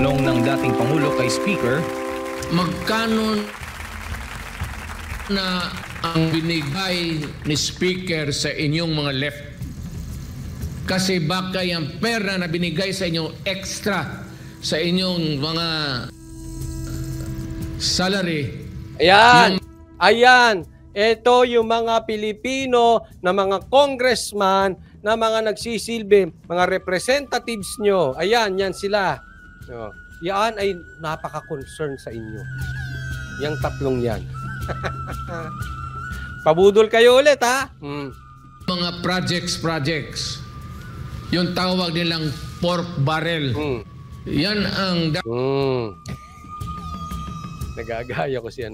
Tanong ng dating Pangulo kay Speaker, magkano na ang binigay ni Speaker sa inyong mga left? Kasi baka yung pera na binigay sa inyo extra sa inyong mga salary. Ayan, ayan. Ito yung mga Pilipino na mga congressman na mga nagsisilbi, mga representatives nyo. Ayan, yan sila. So, yan ay napaka-concern sa inyo. Yang tatlong yan. Pabudol kayo ulit, ha? Mga projects. Yung tawag nilang pork barrel. Yan ang nagagaya ko siya.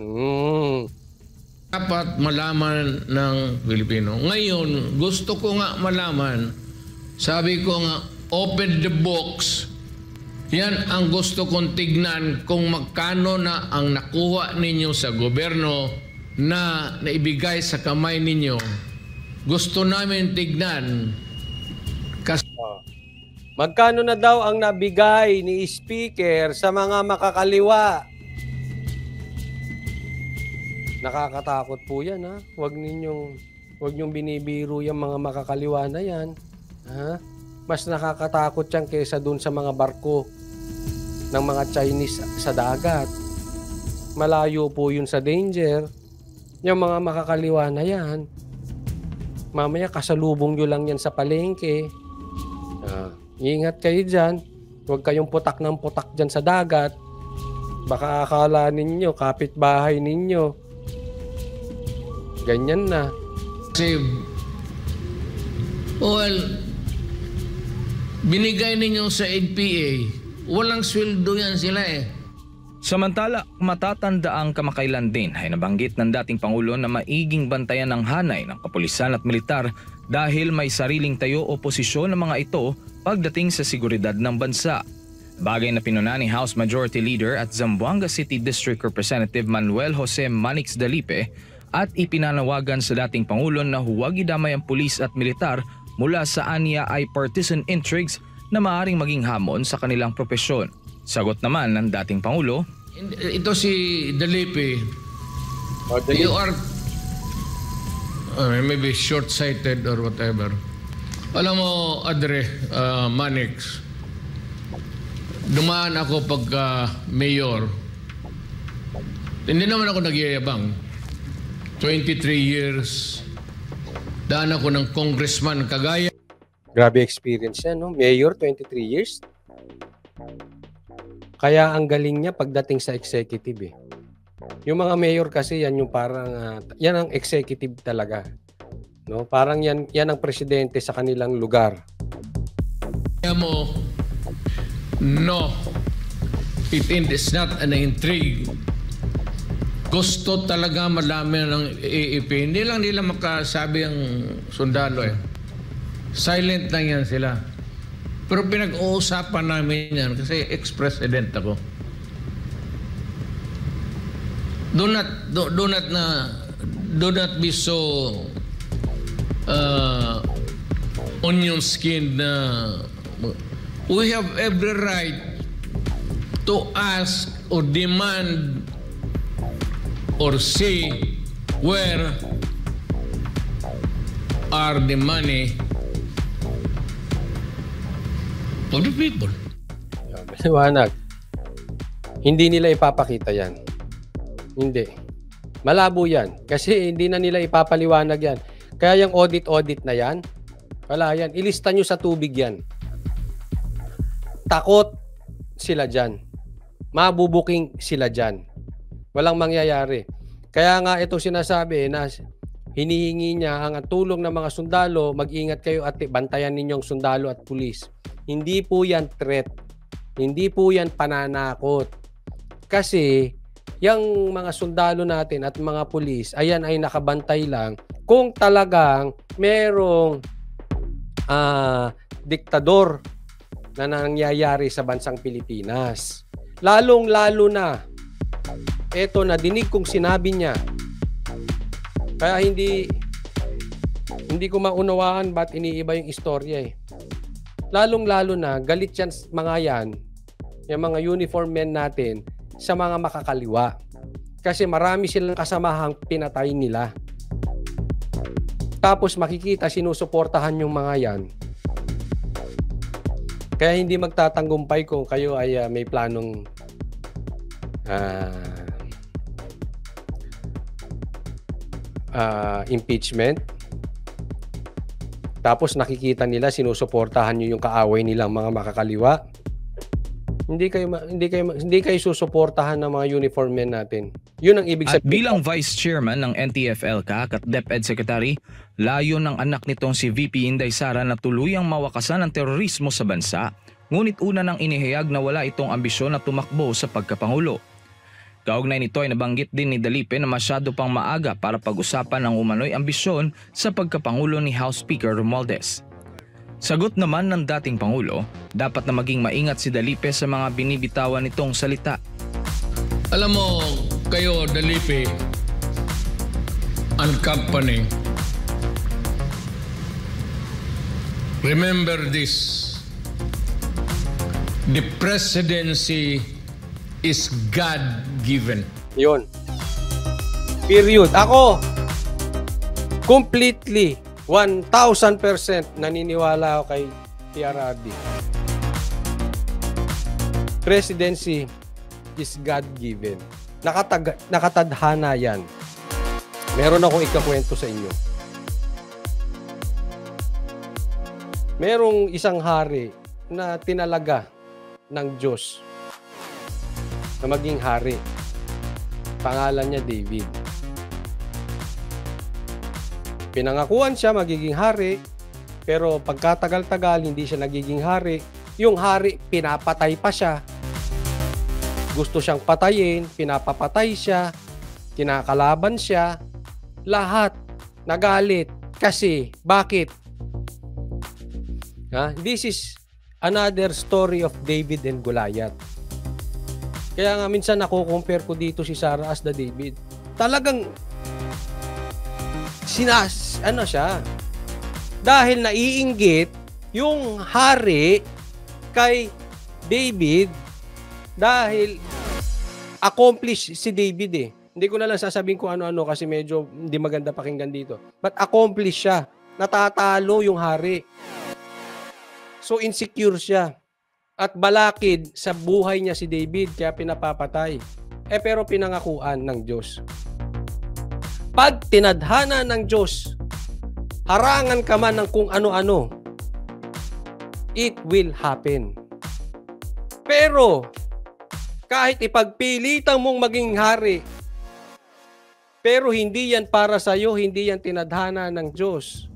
Dapat malaman ng Pilipino. Ngayon, gusto ko nga malaman, sabi ko nga, open the box. Yan ang gusto kong tignan kung magkano na ang nakuha ninyo sa gobyerno na naibigay sa kamay ninyo. Gusto namin tignan. Magkano na daw ang nabigay ni Speaker sa mga makakaliwa? Nakakatakot po yan, ha? Huwag niyong binibiro yung mga makakaliwa na yan. Ha? Mas nakakatakot yan kaysa dun sa mga barko ng mga Chinese sa dagat. Malayo po yun sa danger. Yung mga makakaliwa na yan, mamaya kasalubong nyo lang yan sa palengke. Ingat kayo dyan. Huwag kayong putak ng putak dyan sa dagat. Baka akala ninyo, kapitbahay ninyo. Ganyan na. Kasi, well, binigay ninyo sa NPA, walang sweldo yan sila eh. Samantala, matatandaang kamakailan din ay nabanggit ng dating Pangulo na maiging bantayan ng hanay ng kapulisan at militar dahil may sariling tayo o posisyon ng mga ito pagdating sa seguridad ng bansa. Bagay na pinuna ni House Majority Leader at Zamboanga City District Representative Manuel Jose Manix Dalipe at ipinanawagan sa dating Pangulo na huwag idamay ang pulis at militar mula sa anya ay partisan intrigues na maaaring maging hamon sa kanilang propesyon. Sagot naman ng dating Pangulo, ito si Dalipe. You are maybe short-sighted or whatever. Alam mo, Adre, Manix, dumaan ako pagka mayor. Hindi naman ako nagyayabang. 23 years. Daan ako ng congressman kagaya. Grabe experience yan, no? Mayor, 23 years. Kaya ang galing niya pagdating sa executive, eh. Yung mga mayor kasi yan yung parang yan ang executive talaga. No? Parang yan ang presidente sa kanilang lugar. Kaya mo, no, it is not an intrigue. Gusto talaga malaman ng AEP. Hindi lang nila makasabi ang sundalo eh. Silent lang yan sila. Pero pinag-uusapan namin yan kasi ex-president ako. Do not be so onion skinned na we have every right to ask or demand or say where are the money of the people. Maliwanag. Hindi nila ipapakita yan. Hindi. Malabo yan. Kasi hindi na nila ipapaliwanag yan. Kaya yung audit na yan, wala yan. Ilista nyo sa tubig yan. Takot sila dyan. Mabubuking sila dyan. Walang mangyayari. Kaya nga ito sinasabi na hinihingi niya ang tulong ng mga sundalo, mag-ingat kayo at bantayan ninyong sundalo at pulis. Hindi po yan threat. Hindi po yan pananakot. Kasi yung mga sundalo natin at mga pulis, ayan ay nakabantay lang kung talagang merong diktador na nangyayari sa bansang Pilipinas. Lalong-lalo na eto na dinig kong sinabi niya. Kaya hindi ko maunawaan ba't iniiba yung istorya eh. Lalong-lalo na galit yan mga yan yung mga uniform men natin sa mga makakaliwa. Kasi marami silang kasamahang pinatay nila. Tapos makikita sinusuportahan yung mga yan. Kaya hindi magtatanggumpay kung kayo ay may planong impeachment. Tapos nakikita nila sinusuportahan niyo yung kaaway nilang mga makakaliwa. Hindi kayo susuportahan ng mga uniform men natin. Yun ang ibig At sabihin. bilang Vice Chairman ng NTF-ELCAC at DepEd Secretary, layo ng anak nitong si VP Inday Sara na tuluyang mawakasan ang terorismo sa bansa, ngunit una nang inihayag na wala itong ambisyon na tumakbo sa pagkapangulo. Kaugnay nito ay nabanggit din ni Dalipe na masyado pang maaga para pag-usapan ang umano'y ambisyon sa pagkapangulo ni House Speaker Romualdez. Sagot naman ng dating Pangulo, dapat na maging maingat si Dalipe sa mga binibitawan nitong salita. Alam mo, kayo, Dalipe, and company, remember this. The presidency is God-given. Yun. Period. Ako, completely, 1,000% naniniwala ako kay PRRD. Presidency is God-given. Nakatadhana yan. Meron akong ikakwento sa inyo. Merong isang hari na tinalaga ng Diyos na maging hari. Pangalan niya David. Pinangakuan siya magiging hari, pero pagkatagal-tagal hindi siya nagiging hari. Yung hari, pinapatay pa siya. Gusto siyang patayin, pinapapatay siya, kinakalaban siya. Lahat nagalit. Kasi, bakit? This is another story of David and Goliath. Kaya nga minsan nakukompare ko dito si Sarah as the David. Talagang siya. Dahil naiinggit yung hari kay David dahil accomplished si David eh. Hindi ko na lang sasabihin kung ano-ano kasi medyo hindi maganda pakinggan dito. But accomplished siya. Natatalo yung hari. So insecure siya. At balakid sa buhay niya si David kaya pinapapatay. Pero pinangakuan ng Diyos. Pag tinadhana ng Diyos, harangan ka man ng kung ano-ano, it will happen. Pero, kahit ipagpilitan mong maging hari, pero hindi yan para sa'yo, hindi yan tinadhana ng Diyos.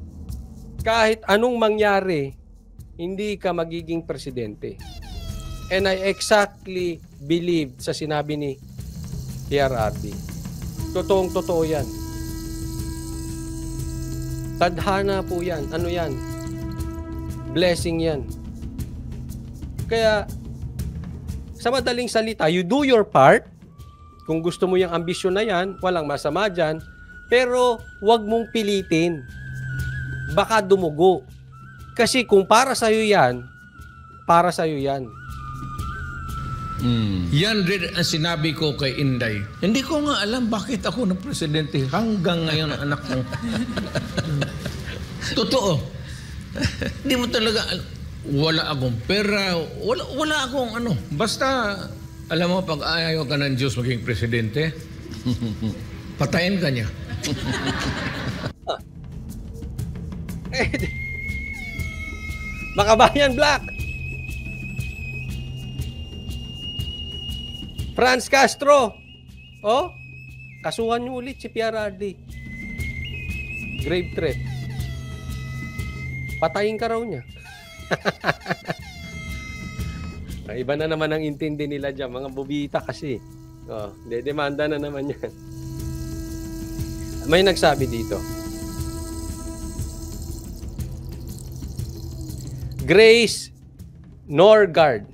Kahit anong mangyari, hindi ka magiging presidente. And I exactly believe sa sinabi ni PRRD. Totoong-totoo yan. Tadhana po yan. Ano yan? Blessing yan. Kaya, sa madaling salita, you do your part. Kung gusto mo yung ambisyon na yan, walang masama dyan. Pero, wag mong pilitin. Baka dumugo. Kasi kung para sa'yo yan, para sa'yo yan. Yan rin ang sinabi ko kay Inday. Hindi ko nga alam bakit ako na presidente hanggang ngayon ang anak ko. Totoo. Hindi mo talaga wala akong pera, wala akong ano. Basta alam mo pag ayaw ka ng Diyos maging presidente, patayin ka niya. Makabayan Black. Franz Castro. Oh, kasuhan niyo ulit si PRRD. Grave threat. Patayin ka raw niya. Iba na naman ang intindi nila dyan. Mga bubita kasi. Oh, demanda na naman yan. May nagsabi dito. Grace Norgard.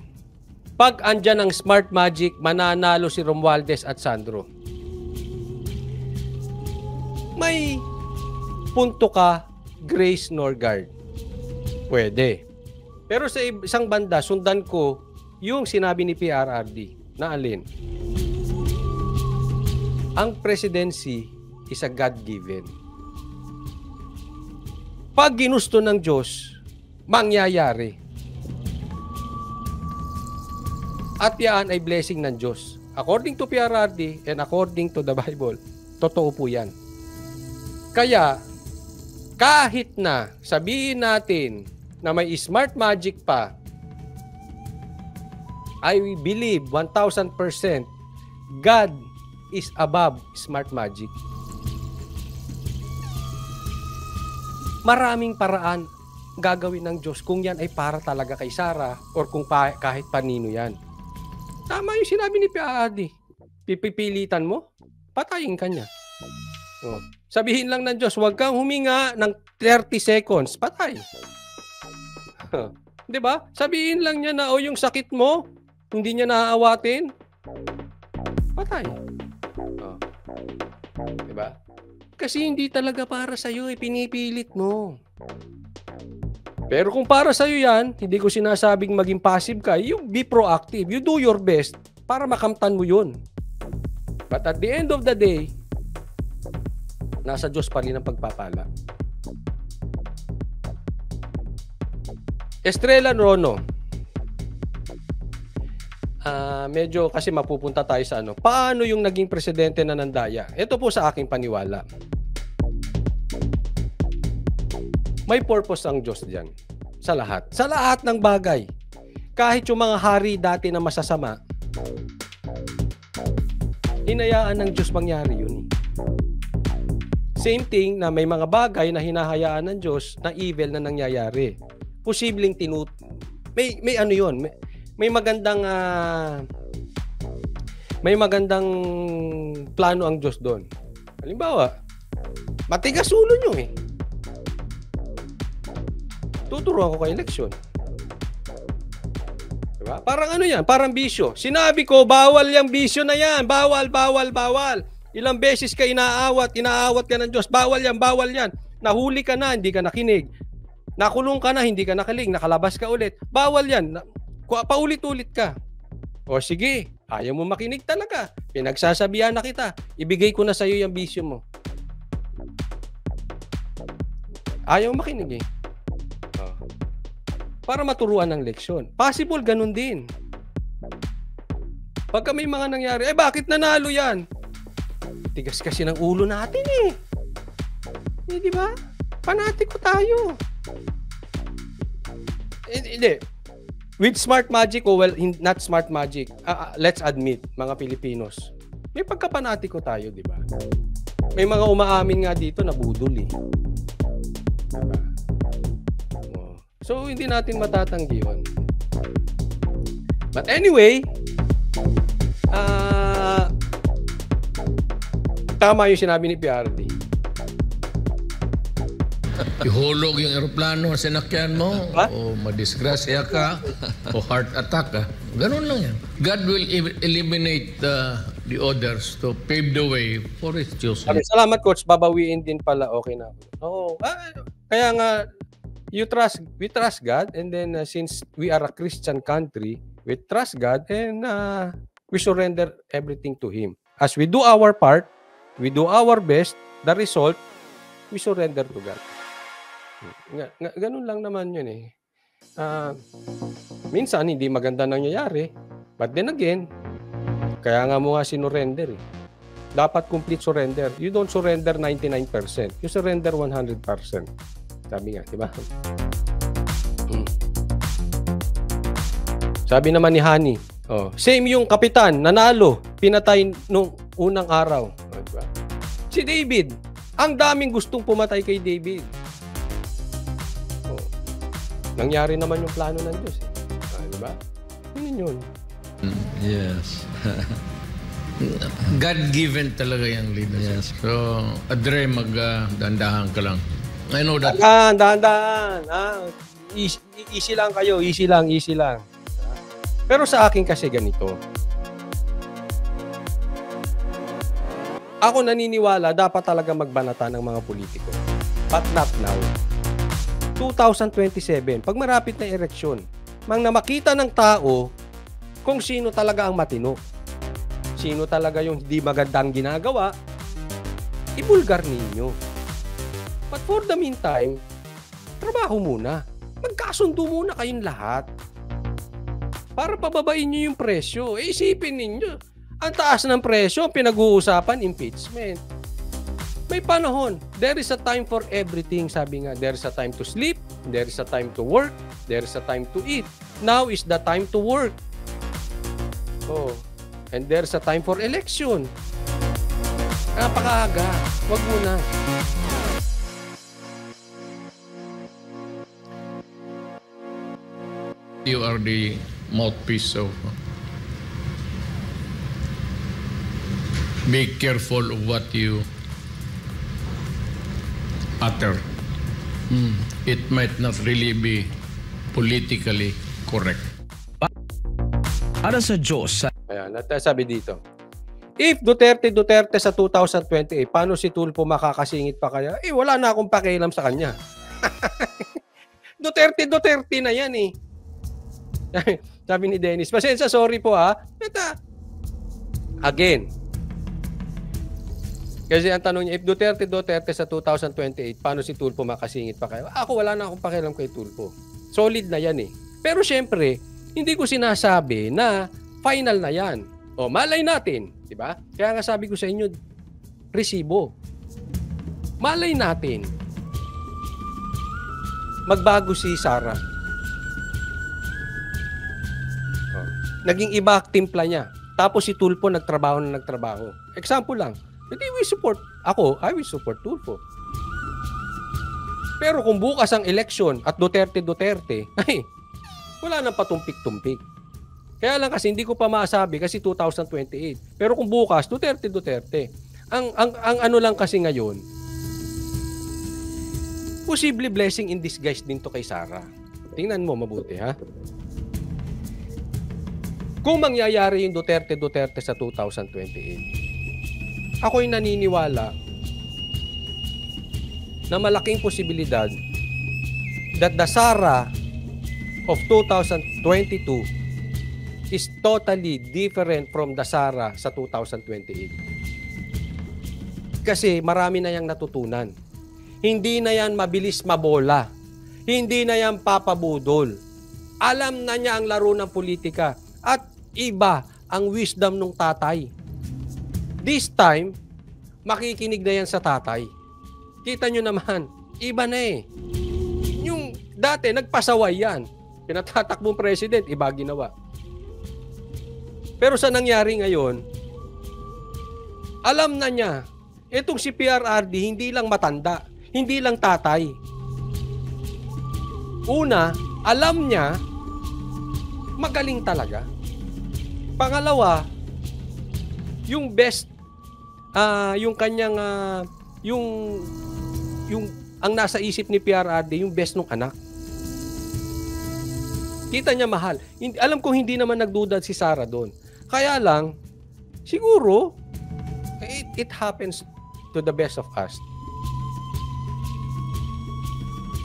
Pag andyan ang smart magic, mananalo si Romualdez at Sandro. May punto ka, Grace Norgard. Pwede. Pero sa isang banda, sundan ko yung sinabi ni PRRD na alin? Ang presidency is a God-given. Pag ginusto ng Diyos, mangyayari. At yan ay blessing ng Diyos. According to PRRD and according to the Bible, totoo po yan. Kaya, kahit na sabihin natin na may smart magic pa, I believe 1,000% God is above smart magic. Maraming paraan gagawin ng Diyos kung yan ay para talaga kay Sarah or kung kahit panino yan. Tama yung sinabi ni PRRD. Pipilitan mo, patayin ka niya. Oh. Sabihin lang ng Diyos, huwag kang huminga ng 30 seconds, patay. Di ba? Sabihin lang niya na, yung sakit mo, hindi niya naaawatin, patay. Oh. Di ba? Kasi hindi talaga para sa'yo, pinipilit mo. Pero kung para sa'yo yan, hindi ko sinasabing maging passive ka, you be proactive, you do your best para makamtan mo yun. But at the end of the day, nasa Diyos pa rin ang pagpapala. Estrella Rono. Medyo kasi mapupunta tayo sa ano. Paano yung naging presidente na nandaya? Ito po sa aking paniwala. May purpose ang Diyos diyan. Sa lahat. Sa lahat ng bagay. Kahit yung mga hari dati na masasama, hinayaan ng Diyos mangyari yun. Same thing na may mga bagay na hinahayaan ng Diyos na evil na nangyayari. Posibleng may ano yun, may magandang plano ang Diyos doon. Halimbawa, matigas ulo nyo eh. Tuturuan ko kay eleksyon. Diba? Parang ano yan, parang bisyo. Sinabi ko, bawal yung bisyo na yan. Bawal. Ilang beses ka inaawat ka ng Diyos. Bawal yan. Nahuli ka na, hindi ka nakinig. Nakulong ka na, hindi ka nakinig. Nakalabas ka ulit. Bawal yan. Paulit-ulit ka. O sige, ayaw mo makinig talaga. Pinagsasabihan na kita. Ibigay ko na sa'yo yung bisyo mo. Ayaw makinig eh. Para maturuan ng leksyon. Possible, ganun din. Pagka may mga nangyari, bakit nanalo yan? Tigas kasi ng ulo natin eh. Di ba? Panatiko tayo. Hindi. With smart magic not smart magic. Let's admit, mga Pilipinos, may pagkapanatiko tayo, di ba? May mga umaamin nga dito na budol eh. Diba? So, hindi natin matatanggi yun. But anyway, tama yung sinabi ni PRD. Ihulog yung aeroplano sa sinakyan mo, o madisgrasya ka, o heart attack ka. Ganun lang yan. God will eliminate the others to pave the way for His chosen. Okay, salamat, Coach. Babawiin din pala. Okay na. Oo. Kaya nga, we trust God, and then since we are a Christian country, we trust God, and we surrender everything to Him. As we do our part, we do our best, the result, we surrender to God. Ganun lang naman yun eh. Minsan, hindi maganda nangyayari, but then again, kaya nga mo nga sinurrender eh. Dapat complete surrender. You don't surrender 99%. You surrender 100%. Sabi nga, di ba? Sabi naman ni Hani, same yung kapitan, nanalo, pinatay nung unang araw. Diba? Si David, ang daming gustong pumatay kay David. Nangyari naman yung plano ng Diyos. Diba? Yun. Yes. God-given talaga yung leadership. Yes. So, Adre, magdandahan ka lang. I know that. Dahan. Easy lang kayo. Easy lang. Pero sa akin kasi ganito. Ako naniniwala dapat talaga magbanata ng mga politiko. But not now. 2027, pag marapit na eleksyon, mang na makita ng tao kung sino talaga ang matino. Sino talaga yung hindi magandang ginagawa, ibulgar ninyo. But for the meantime, trabaho muna. Magkasundo muna kayong lahat. Para pababain nyo yung presyo. Isipin ninyo, ang taas ng presyo, pinag-uusapan, impeachment. May panahon. There is a time for everything. Sabi nga, there is a time to sleep, there is a time to work, there is a time to eat. Now is the time to work. Oh. And there's a time for election. Napakaaga. Wag muna. You are the mouthpiece of... Be careful of what you utter. It might not really be politically correct. Para sa Diyos, Ayan, at sabi dito, if Duterte sa 2028, paano si Tulfo makakasingit pa kaya? Wala na akong pakialam sa kanya. Duterte na yan eh. Sabi ni Dennis, pasensya, sorry po ha. Again. Kasi ang tanong niya, if Duterte sa 2028, paano si Tulfo makasingit pa kaya? Ako wala na akong pakialam kay Tulfo. Solid na yan eh. Pero syempre, hindi ko sinasabi na final na yan. O, malay natin. Diba? Kaya nga sabi ko sa inyo, resibo. Malay natin. Magbago si Sara. O, naging iba timpla niya. Tapos si Tulfo nagtrabaho na nagtrabaho. Example lang. Hindi we support. Ako, I will support Tulfo. Pero kung bukas ang eleksyon at Duterte, ay, wala nang patumpik-tumpik. Kaya lang kasi hindi ko pa masabi kasi 2028. Pero kung bukas, Duterte. Ang ano lang kasi ngayon, posible blessing in disguise din to kay Sara. Tingnan mo mabuti ha. Kung mangyayari yung Duterte sa 2028, ako'y naniniwala na malaking posibilidad that the Sara of 2022 is totally different from the Sara sa 2028. Kasi marami na yang natutunan. Hindi na yan mabilis mabola. Hindi na yan papabudol. Alam na niya ang laro ng politika. At iba ang wisdom ng tatay. This time, makikinig na yan sa tatay. Kita nyo naman, iba na eh. Yung dati, nagpasaway yan. Pinatatakbong president, iba ginawa. Pero sa nangyari ngayon, alam na niya, itong si PRRD hindi lang matanda, hindi lang tatay. Una, alam niya, magaling talaga. Pangalawa, yung best, yung kanyang, yung ang nasa isip ni PRRD, yung best ng anak. Kita niya mahal. Alam ko hindi naman nagduda si Sara doon. Kaya lang, siguro, it happens to the best of us.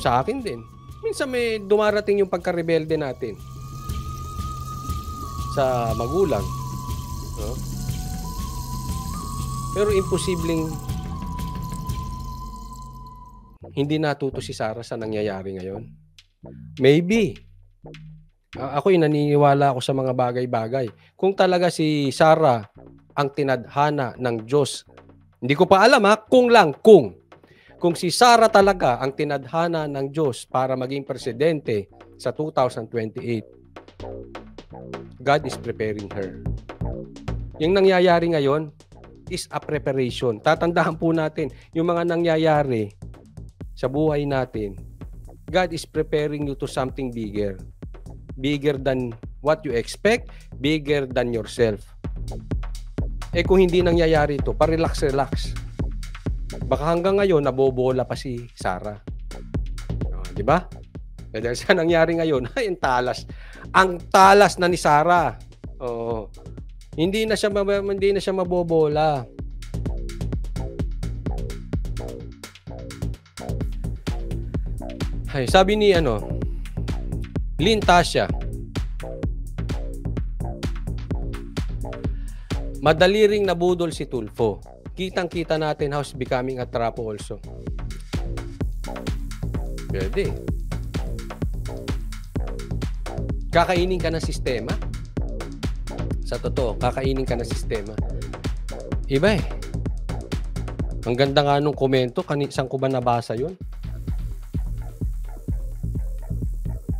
Sa akin din. Minsan may dumarating yung pagka-rebelde natin sa magulang. No? Pero imposibleng hindi natuto si Sara sa nangyayari ngayon. Maybe. Ako'y naniniwala ako sa mga bagay-bagay. Kung talaga si Sara ang tinadhana ng Diyos, hindi ko pa alam ha, kung si Sara talaga ang tinadhana ng Diyos para maging presidente sa 2028, God is preparing her. Yung nangyayari ngayon is a preparation. Tatandaan po natin, yung mga nangyayari sa buhay natin, God is preparing you to something bigger. Bigger than what you expect, bigger than yourself. Kung hindi nangyayari ito, pa-relax. Baka hanggang ngayon, nabobola pa si Sara. Di ba? Dahil sa nangyari ngayon, ay, ang talas na ni Sara. Hindi na siya mabobola. Ay, sabi ni Lynn Tasha, Madali ring nabudol si Tulfo. Kitang-kita natin how he's becoming a trapo also. Pwede. Kakainin ka ng sistema. Sa totoo, kakainin ka ng sistema. Iba eh. Ang ganda nga nung komento, saan ko ba nabasa yun?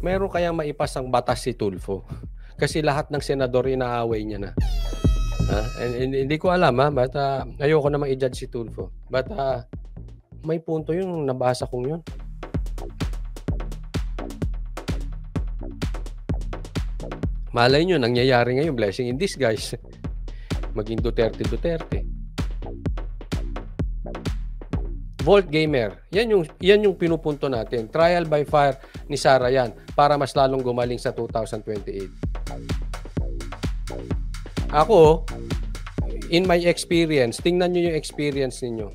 Meron kayang maipasang batas si Tulfo. Kasi lahat ng senador inaaway niya na. Hindi ko alam but ayoko namang i-judge si Tulfo. But may punto yung nabasa kong yun. Malay nyo, nangyayari ngayon, blessing in disguise. Maging Duterte. Volt Gamer, yan yung pinupunto natin. Trial by fire ni Sara yan para mas lalong gumaling sa 2028. Ako, in my experience, tingnan nyo yung experience ninyo.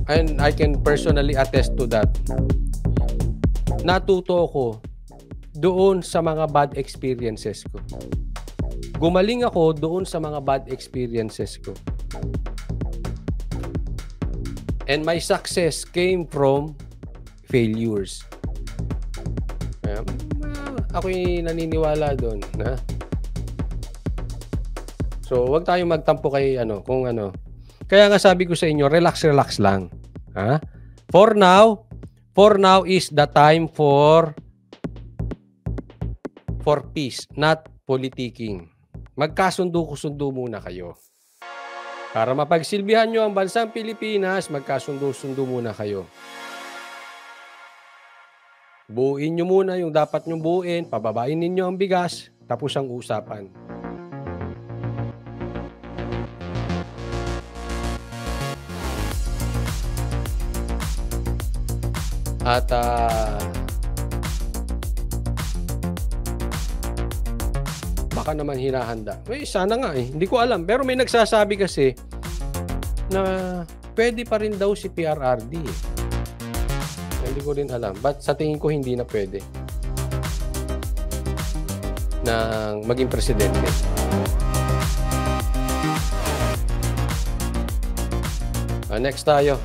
And I can personally attest to that. Natuto ako doon sa mga bad experiences ko. Gumaling ako doon sa mga bad experiences ko. And my success came from failures. Ako'y naniniwala doon. So, wag tayong magtampo kay kung ano. Kaya nga sabi ko sa inyo, relax lang. For now is the time for peace, not politicking. Magkasundo-sundo muna kayo. Para mapagsilbihan nyo ang bansang Pilipinas, magkasundo-sundo muna kayo. Buuin nyo muna yung dapat nyo buuin, pababain ninyo ang bigas, tapos ang usapan. At baka naman hinahanda. Sana nga eh. Hindi ko alam. Pero may nagsasabi kasi na pwede pa rin daw si PRRD eh. Hindi ko rin alam. But sa tingin ko hindi na pwede na maging presidente. Next tayo.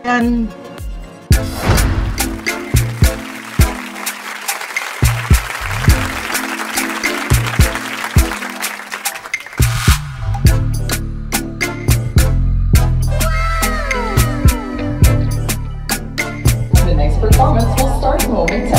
And the next performance will start momentarily.